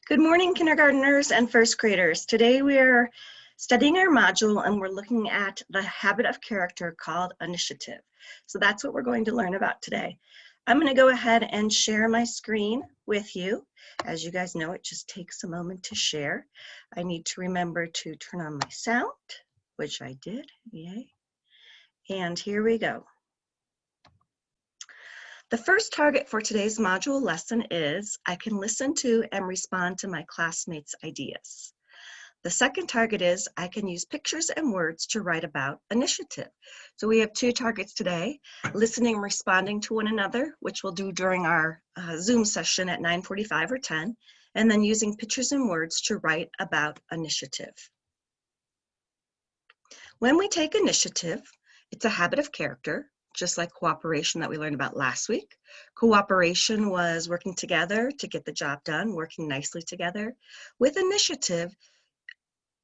Good morning, kindergartners and first graders. Today we are studying our module and we're looking at the habit of character called initiative. So that's what we're going to learn about today. I'm going to go ahead and share my screen with you. As you guys know, it just takes a moment to share. I need to remember to turn on my sound, which I did. Yay. And here we go. The first target for today's module lesson is I can listen to and respond to my classmates' ideas. The second target is I can use pictures and words to write about initiative. So we have two targets today, listening and responding to one another, which we'll do during our Zoom session at 9:45 or 10, and then using pictures and words to write about initiative. When we take initiative, it's a habit of character, just like cooperation that we learned about last week. Cooperation was working together to get the job done, working nicely together. With initiative,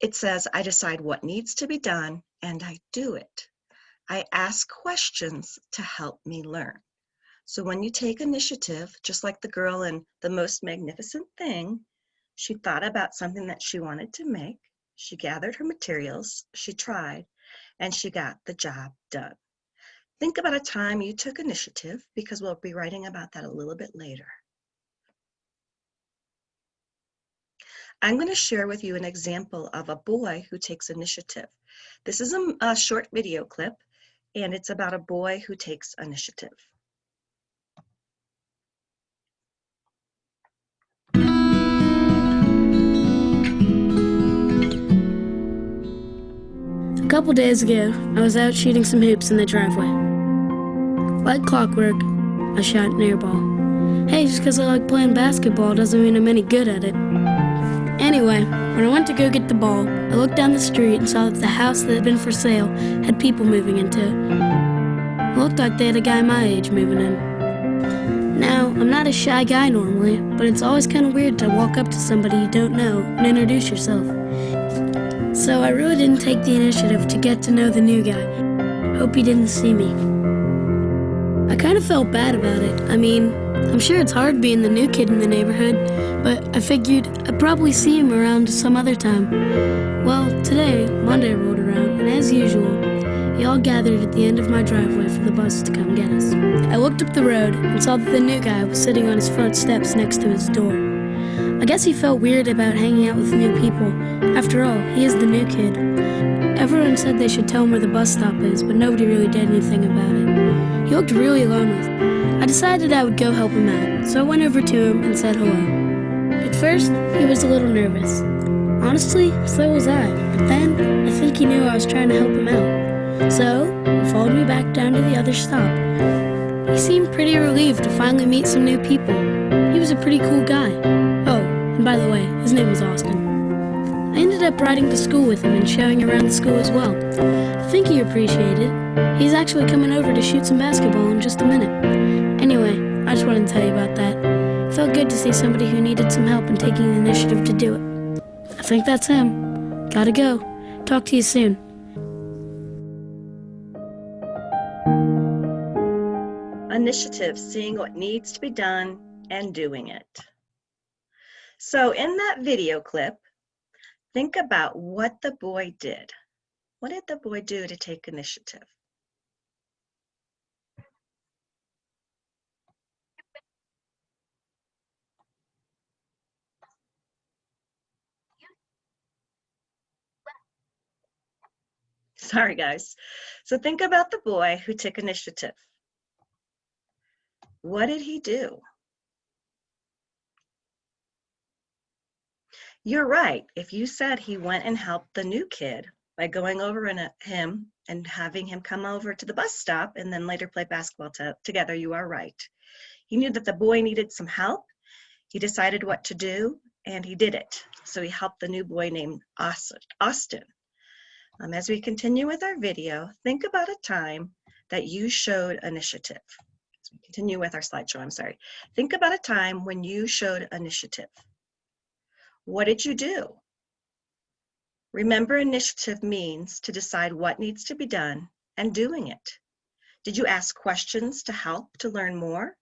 it says I decide what needs to be done and I do it. I ask questions to help me learn. So when you take initiative, just like the girl in The Most Magnificent Thing, she thought about something that she wanted to make. She gathered her materials, she tried, and she got the job done. Think about a time you took initiative, because we'll be writing about that a little bit later. I'm going to share with you an example of a boy who takes initiative. This is a short video clip, and it's about a boy who takes initiative. A couple days ago, I was out shooting some hoops in the driveway. Like clockwork, I shot an air ball. Hey, just because I like playing basketball doesn't mean I'm any good at it. Anyway, when I went to go get the ball, I looked down the street and saw that the house that had been for sale had people moving into it. It looked like they had a guy my age moving in. Now, I'm not a shy guy normally, but it's always kind of weird to walk up to somebody you don't know and introduce yourself. So I really didn't take the initiative to get to know the new guy. Hope he didn't see me. I kind of felt bad about it. I mean, I'm sure it's hard being the new kid in the neighborhood, but I figured I'd probably see him around some other time. Well, today, Monday rolled around, and as usual, we all gathered at the end of my driveway for the bus to come get us. I looked up the road and saw that the new guy was sitting on his front steps next to his door. I guess he felt weird about hanging out with new people. After all, he is the new kid. Everyone said they should tell him where the bus stop is, but nobody really did anything about it. He looked really lonely. I decided I would go help him out, so I went over to him and said hello. At first, he was a little nervous. Honestly, so was I, but then I think he knew I was trying to help him out. So, he followed me back down to the other stop. He seemed pretty relieved to finally meet some new people. He was a pretty cool guy. Oh, and by the way, his name was Austin. I ended up riding to school with him and showing around the school as well. I think he appreciated it. He's actually coming over to shoot some basketball in just a minute. Anyway, I just wanted to tell you about that. It felt good to see somebody who needed some help and taking the initiative to do it. I think that's him. Gotta go. Talk to you soon. Initiative, seeing what needs to be done and doing it. So in that video clip, think about what the boy did. What did the boy do to take initiative? Sorry, guys. So think about the boy who took initiative. What did he do? You're right. If you said he went and helped the new kid by going over him and having him come over to the bus stop and then later play basketball together, you are right. He knew that the boy needed some help. He decided what to do, and he did it. So he helped the new boy named Austin. As we continue with our video, think about a time that you showed initiative. As we continue with our slideshow, I'm sorry. Think about a time when you showed initiative. What did you do? Remember, initiative means to decide what needs to be done and doing it. Did you ask questions to help to learn more?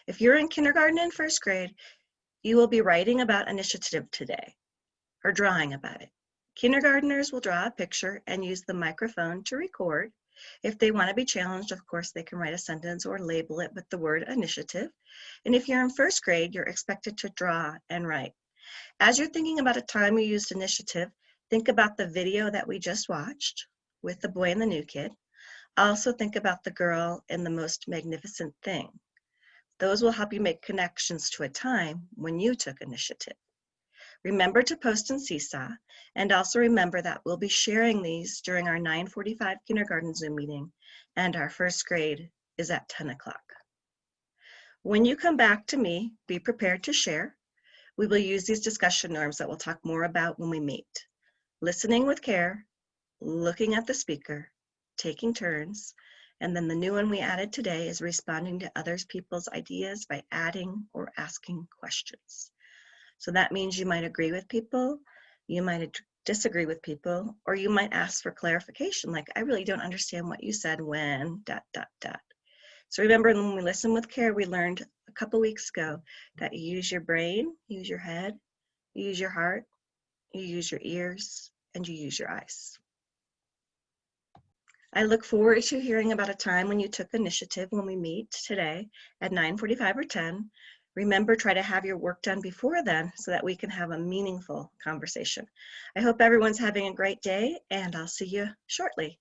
If you're in kindergarten and first grade, You will be writing about initiative today, or drawing about it. Kindergartners will draw a picture and use the microphone to record. If they want to be challenged, of course, they can write a sentence or label it with the word initiative. And if you're in first grade, you're expected to draw and write. As you're thinking about a time you used initiative, think about the video that we just watched with the boy and the new kid. Also think about the girl in the most magnificent thing. Those will help you make connections to a time when you took initiative. Remember to post in Seesaw, and also remember that we'll be sharing these during our 9:45 kindergarten Zoom meeting, and our first grade is at 10 o'clock. When you come back to me, be prepared to share. We will use these discussion norms that we'll talk more about when we meet. Listening with care, looking at the speaker, taking turns, and then the new one we added today is responding to others people's ideas by adding or asking questions. So that means you might agree with people, you might disagree with people, or you might ask for clarification, like, I really don't understand what you said when, ... So remember, when we listen with care, we learned a couple weeks ago that you use your brain, you use your head, you use your heart, you use your ears, and you use your eyes. I look forward to hearing about a time when you took initiative when we meet today at 9:45 or 10. Remember, try to have your work done before then so that we can have a meaningful conversation. I hope everyone's having a great day, and I'll see you shortly.